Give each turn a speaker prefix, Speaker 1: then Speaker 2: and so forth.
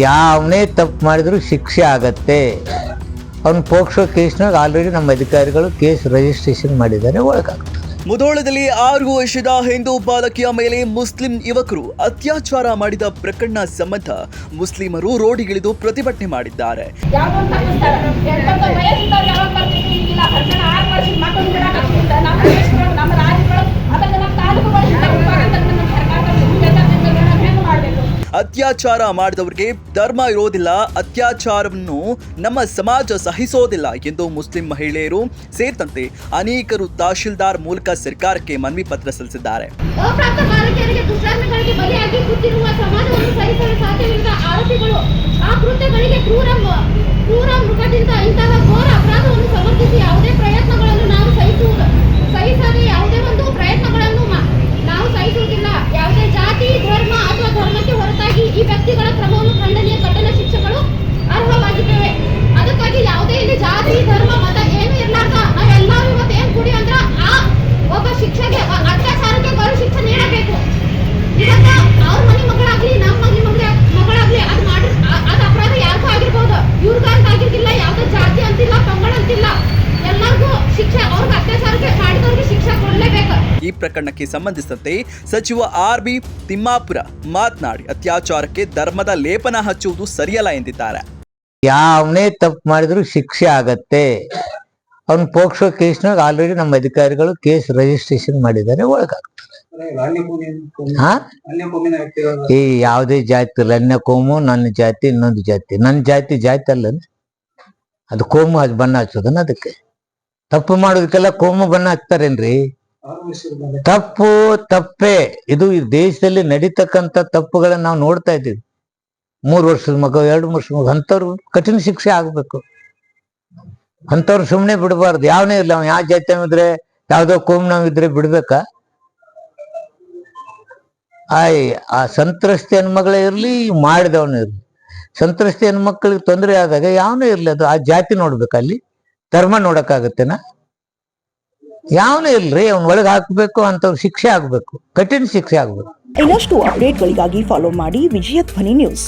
Speaker 1: ಯಾವನೇ ತಪ್ಪು ಮಾಡಿದ್ರು ಶಿಕ್ಷೆ ಆಗತ್ತೆ. ಅವ್ನು ಪೋಕ್ಸೋ ಕೇಸ್ನಾಗ ಆಲ್ರೆಡಿ ನಮ್ಮ ಅಧಿಕಾರಿಗಳು ಕೇಸ್ ರಿಜಿಸ್ಟ್ರೇಷನ್ ಮಾಡಿದ್ದಾರೆ, ಒಳಗಾಗ್ತದೆ.
Speaker 2: ಮುಧೋಳದಲ್ಲಿ 6 ವರ್ಷದ ಹಿಂದೂ ಬಾಲಕಿಯ ಮೇಲೆ ಮುಸ್ಲಿಂ ಯುವಕರು ಅತ್ಯಾಚಾರ ಮಾಡಿದ ಪ್ರಕರಣ ಸಂಬಂಧ ಮುಸ್ಲಿಮರು ರೋಡಿಗಿಳಿದು ಪ್ರತಿಭಟನೆ ಮಾಡಿದ್ದಾರೆ. ಅತ್ಯಾಚಾರ ಮಾಡಿದವರಿಗೆ ಧರ್ಮ ಇರೋದಿಲ್ಲ, ಅತ್ಯಾಚಾರವನ್ನು ನಮ್ಮ ಸಮಾಜ ಸಹಿಸೋದಿಲ್ಲ ಎಂದು ಮುಸ್ಲಿಂ ಮಹಿಳೆಯರು ಸೇರಿದಂತೆ ಅನೇಕರು ತಹಶೀಲ್ದಾರ್ ಮೂಲಕ ಸರ್ಕಾರಕ್ಕೆ ಮನವಿ ಪತ್ರ ಸಲ್ಲಿಸಿದ್ದಾರೆ.
Speaker 3: ಈ ವ್ಯಕ್ತಿಗಳ ಕ್ರಮವನ್ನು ಖಂಡನೀಯ, ಕಠಿಣ ಶಿಕ್ಷೆಗಳು ಅರ್ಹವಾಗಿದ್ದೇವೆ. ಅದಕ್ಕಾಗಿ ಯಾವುದೇ ಇಲ್ಲಿ ಜಾತಿ ಧರ್ಮ ಮತ ಏನು ಇರ್ಲಾರ್ದ ನಾವೆಲ್ಲರೂ ಇವತ್ತು ಏನ್ ಕೂಡಿ ಅಂದ್ರ ಆ ಒಬ್ಬ ಶಿಕ್ಷೆಗೆ ಅತ್ಯಾಚಾರಕ್ಕೆ ಬರೋ ಶಿಕ್ಷೆ ನೀಡಬೇಕು. ಇವತ್ತ ಅವ್ರ ಮನೆ ಮಗಳಾಗ್ಲಿ ನಮ್ಮ ಮನೆ ಮಗಳಾಗ್ಲಿ ಅದು ಮಾಡಿ ಅದು ಅಪರಾಧ ಯಾರಿಗೂ ಆಗಿರ್ಬೋದು, ಇವ್ರಿಗಂತ ಆಗಿರ್ತಿಲ್ಲ, ಯಾವುದೇ ಜಾತಿ ಅಂತಿಲ್ಲ, ಪಂಗಡ ಅಂತಿಲ್ಲ, ಎಲ್ಲರಿಗೂ ಶಿಕ್ಷೆ, ಅವ್ರಿಗೆ ಅತ್ಯಾಚಾರಕ್ಕೆ ಮಾಡಿದವ್ರಿಗೆ ಶಿಕ್ಷೆ ಕೊಡಲೇಬೇಕು.
Speaker 2: ಈ ಪ್ರಕರಣಕ್ಕೆ ಸಂಬಂಧಿಸಿದಂತೆ ಸಚಿವ ಆರ್.ಬಿ. ತಿಮ್ಮಾಪುರ ಮಾತನಾಡಿ ಅತ್ಯಾಚಾರಕ್ಕೆ ಧರ್ಮದ ಲೇಪನ ಹಚ್ಚುವುದು ಸರಿಯಲ್ಲ ಎಂದಿದ್ದಾರೆ.
Speaker 1: ಯಾವನೇ ತಪ್ಪು ಮಾಡಿದ್ರು ಶಿಕ್ಷೆ ಆಗತ್ತೆ. ಅವ್ನು ಪೋಕ್ಸೋ ಕೇಸ್ನಾಗ ಆಲ್ರೆಡಿ ನಮ್ಮ ಅಧಿಕಾರಿಗಳು ಕೇಸ್ ರಿಜಿಸ್ಟ್ರೇಷನ್ ಮಾಡಿದ್ದಾರೆ, ಒಳಗಾಗ್ತದೆ. ಈ ಯಾವುದೇ ಜಾತಿ ಇಲ್ಲ, ಅನ್ಯ ಕೋಮು, ನನ್ನ ಜಾತಿ ಇನ್ನೊಂದು ಜಾತಿ, ನನ್ನ ಜಾತಿ ಅಲ್ಲ, ಅದು ಕೋಮು, ಅದು ಬಣ್ಣ ಹಚ್ಚೋದನ್ನ. ಅದಕ್ಕೆ ತಪ್ಪು ಮಾಡೋದಕ್ಕೆಲ್ಲ ಕೋಮು ಬಣ್ಣ ಹಚ್ತಾರೇನ್ರಿ? ತಪ್ಪೇ. ಇದು ಈ ದೇಶದಲ್ಲಿ ನಡೀತಕ್ಕಂಥ ತಪ್ಪುಗಳನ್ನ ನಾವು ನೋಡ್ತಾ ಇದ್ದೀವಿ. 3 ವರ್ಷದ ಮಗ, 2 ವರ್ಷದ ಮಗ, ಅಂಥವ್ರು ಕಠಿಣ ಶಿಕ್ಷೆ ಆಗ್ಬೇಕು. ಅಂಥವ್ರು ಸುಮ್ಮನೆ ಬಿಡಬಾರ್ದು. ಯಾವನೇ ಇರ್ಲಿ, ಅವ್ ಯಾವ ಜಾತಿ ಇದ್ರೆ, ಯಾವ್ದೋ ಕೋಮ್ನಾವಿದ್ರೆ ಬಿಡ್ಬೇಕಾ? ಆ ಸಂತ್ರಸ್ತೆ ಹೆಣ್ಮಗಳೇ ಇರ್ಲಿ, ಮಾಡಿದವನು ಇರ್ಲಿ, ಸಂತ್ರಸ್ತೆ ಹೆಣ್ಮಕ್ಳಿಗೆ ತೊಂದರೆ ಆದಾಗ ಯಾವನೇ ಇರ್ಲಿ, ಅದು ಆ ಜಾತಿ ನೋಡ್ಬೇಕು, ಅಲ್ಲಿ ಧರ್ಮ ನೋಡಕ್ಕಾಗತ್ತೇನಾ? ಯಾವನೇ ಇಲ್ರಿ, ಅವ್ನ ಒಳಗೆ ಹಾಕ್ಬೇಕು, ಅಂತವ್ರು ಶಿಕ್ಷೆ ಆಗ್ಬೇಕು, ಕಠಿಣ ಶಿಕ್ಷೆ ಆಗ್ಬೇಕು.
Speaker 4: ಇನ್ನಷ್ಟು ಅಪ್ಡೇಟ್ಗಳಿಗಾಗಿ ಫಾಲೋ ಮಾಡಿ ವಿಜಯ ಧ್ವನಿ ನ್ಯೂಸ್.